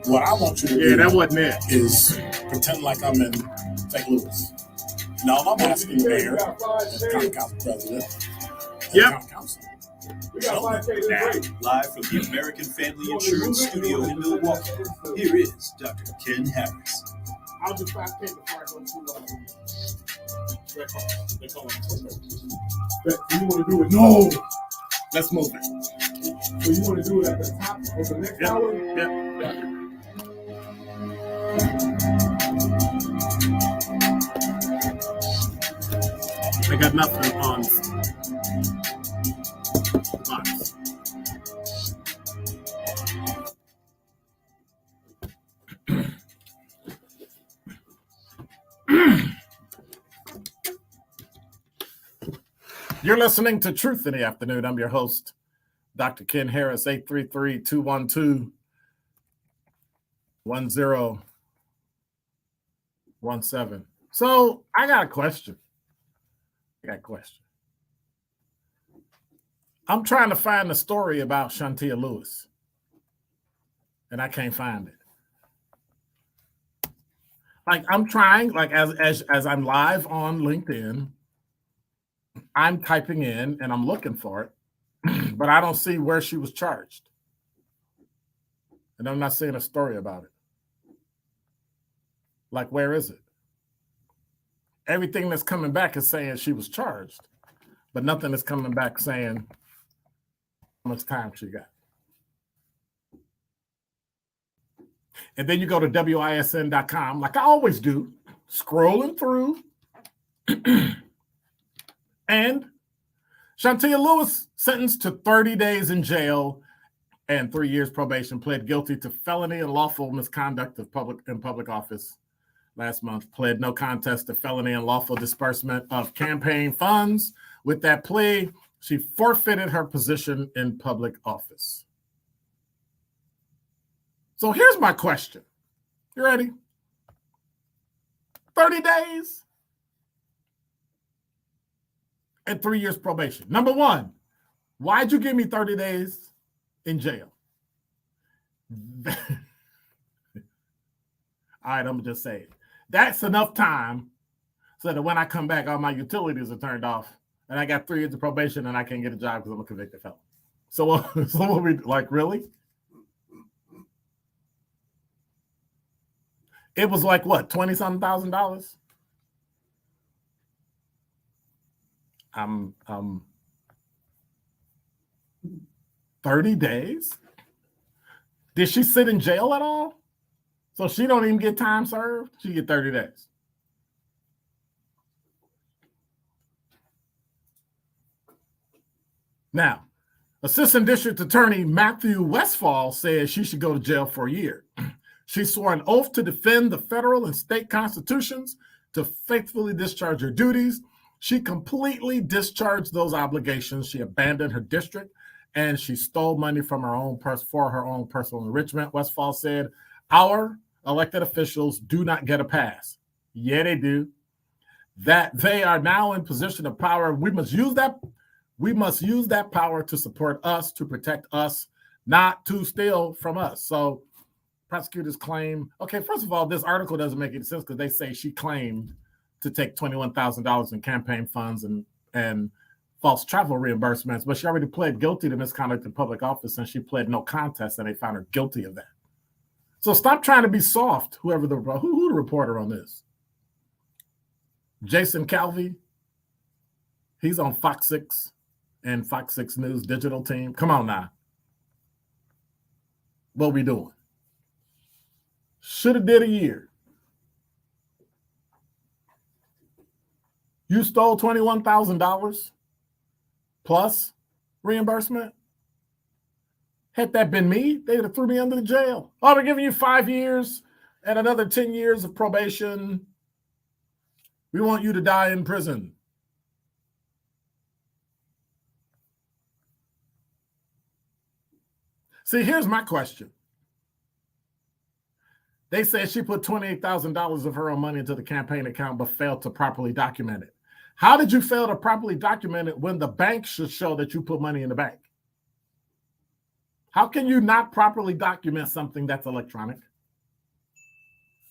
What I want you to do that wasn't it. is pretend like I'm in St. Louis. Now, I'm asking the mayor, the county council president, and the county council. Live from the American Family Insurance Studio in Milwaukee, here is Dr. Ken Harris. I'll just fast take before I go to they call it. You want to do it? No. Let's move it. So you want to do it at the top of the next hour? Yeah. I got nothing on the box. You're listening to Truth in the Afternoon. I'm your host, Dr. Ken Harris, 833-212-1017. So I got a question. I'm trying to find the story about Shantia Lewis, and I can't find it. Like I'm trying, like as I'm live on LinkedIn, I'm typing in and I'm looking for it, but I don't see where she was charged. And I'm not seeing a story about it. Like, where is it? Everything that's coming back is saying she was charged, but nothing is coming back saying how much time she got. And then you go to WISN.com, like I always do, scrolling through. And Shantia Lewis, sentenced to 30 days in jail and 3 years probation, pled guilty to felony and lawful misconduct of public office last month, pled no contest to felony and lawful disbursement of campaign funds. With that plea, she forfeited her position in public office. So here's my question. You ready? 30 days and 3 years probation. Number one, why'd you give me 30 days in jail? All right, I'm going to just say it. That's enough time so that when I come back, all my utilities are turned off and I got 3 years of probation and I can't get a job because I'm a convicted felon. So what we like, really? It was like what, $20-something thousand? 30 days? Did she sit in jail at all? So she don't even get time served? She get 30 days. Now, Assistant District Attorney Matthew Westphal says she should go to jail for a year. She swore an oath to defend the federal and state constitutions, to faithfully discharge her duties. She completely discharged those obligations. She abandoned her district and she stole money from her own for her own personal enrichment. Westphal said, our elected officials do not get a pass. Yeah, they do. That they are now in position of power. We must use that power to support us, to protect us, not to steal from us. So prosecutors claim, okay, first of all, this article doesn't make any sense because they say she claimed to take $21,000 in campaign funds and false travel reimbursements, but she already pled guilty to misconduct in public office and she pled no contest and they found her guilty of that. So stop trying to be soft, who the reporter on this? Jason Calvi, he's on Fox 6 and Fox 6 News digital team. Come on now. What we doing? Should have did a year. You stole $21,000 plus reimbursement. Had that been me, they would have threw me under the jail. Oh, we're giving you 5 years and another 10 years of probation. We want you to die in prison. See, here's my question. They said she put $28,000 of her own money into the campaign account but failed to properly document it. How did you fail to properly document it when the bank should show that you put money in the bank? How can you not properly document something that's electronic?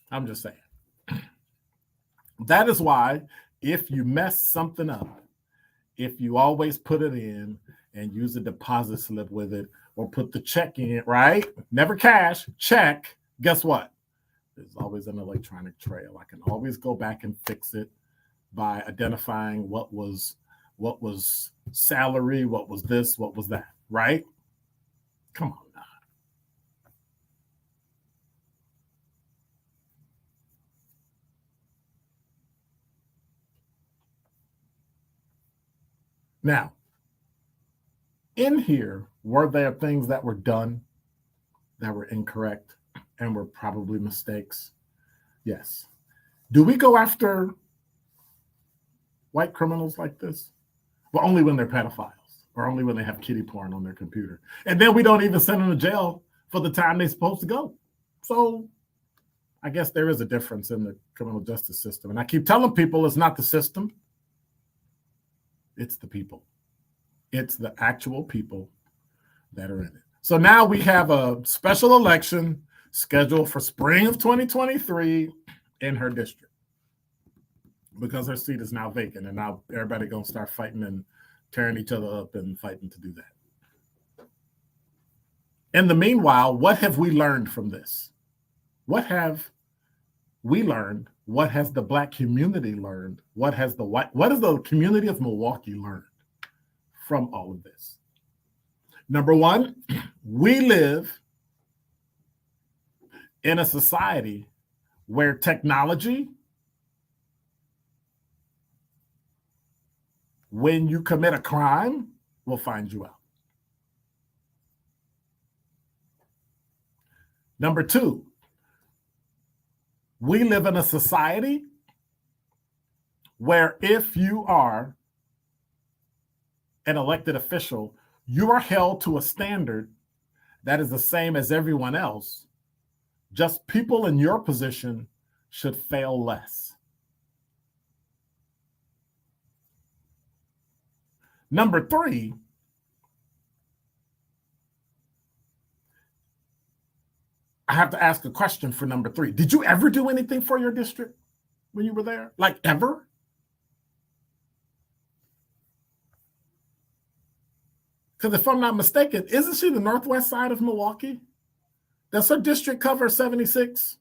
I'm just saying. That is why if you mess something up, if you always put it in and use a deposit slip with it or put the check in it, right? Never cash, check. Guess what? There's always an electronic trail. I can always go back and fix it by identifying what was salary, what was this, what was that, right? Come on now. Now, in here, were there things that were done that were incorrect and were probably mistakes? Yes. Do we go after white criminals like this? Well, only when they're pedophiles or only when they have kiddie porn on their computer. And then we don't even send them to jail for the time they're supposed to go. So I guess there is a difference in the criminal justice system. And I keep telling people it's not the system. It's the people. It's the actual people that are in it. So now we have a special election scheduled for spring of 2023 in her district because her seat is now vacant, and now everybody gonna start fighting and tearing each other up and fighting to do that. In the meanwhile, what have we learned from this? What have we learned? What has the Black community learned? What has the community of Milwaukee learned from all of this? Number one, we live in a society where technology, when you commit a crime, will find you out. Number two, we live in a society where if you are an elected official, you are held to a standard that is the same as everyone else. Just people in your position should fail less. Number three, I have to ask a question for number three. Did you ever do anything for your district when you were there? Like ever? Because if I'm not mistaken, isn't she the northwest side of Milwaukee? Does her district cover 76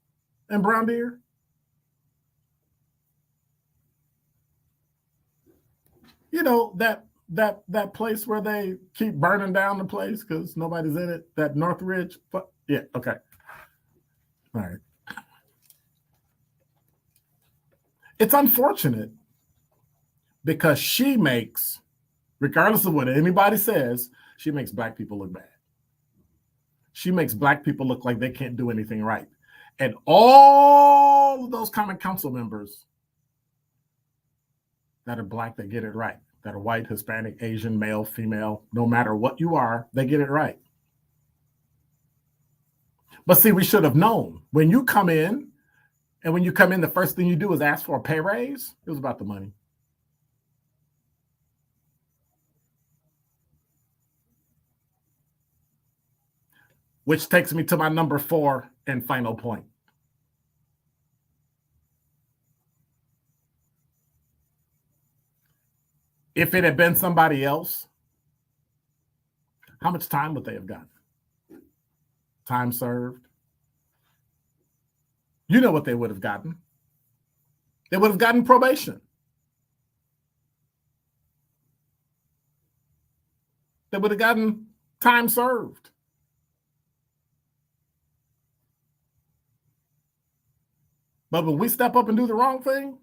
and Brown Deer? You know, that place where they keep burning down the place because nobody's in it, that Northridge. But yeah, okay. All right. It's unfortunate because she makes, regardless of what anybody says, she makes Black people look bad. She makes Black people look like they can't do anything right. And all of those common council members that are Black, that get it right, that are white, Hispanic, Asian, male, female, no matter what you are, they get it right. But see, we should have known. When you come in, the first thing you do is ask for a pay raise, it was about the money. Which takes me to my number 4 and final point. If it had been somebody else, how much time would they have gotten? Time served. You know what they would have gotten. They would have gotten probation. They would have gotten time served. But when we step up and do the wrong thing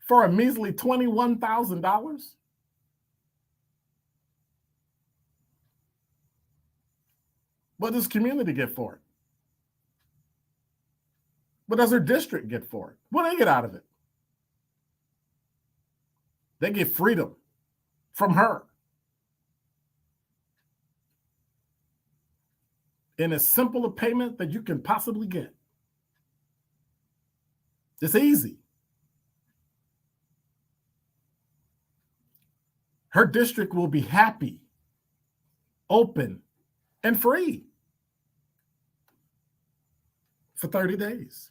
for a measly $21,000, what does community get for it? What does her district get for it? What do they get out of it? They get freedom from her in as simple a payment that you can possibly get. It's easy. Her district will be happy, open, and free for 30 days.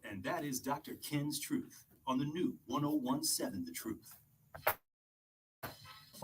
And that is Dr. Ken's Truth on the new 1017 The Truth.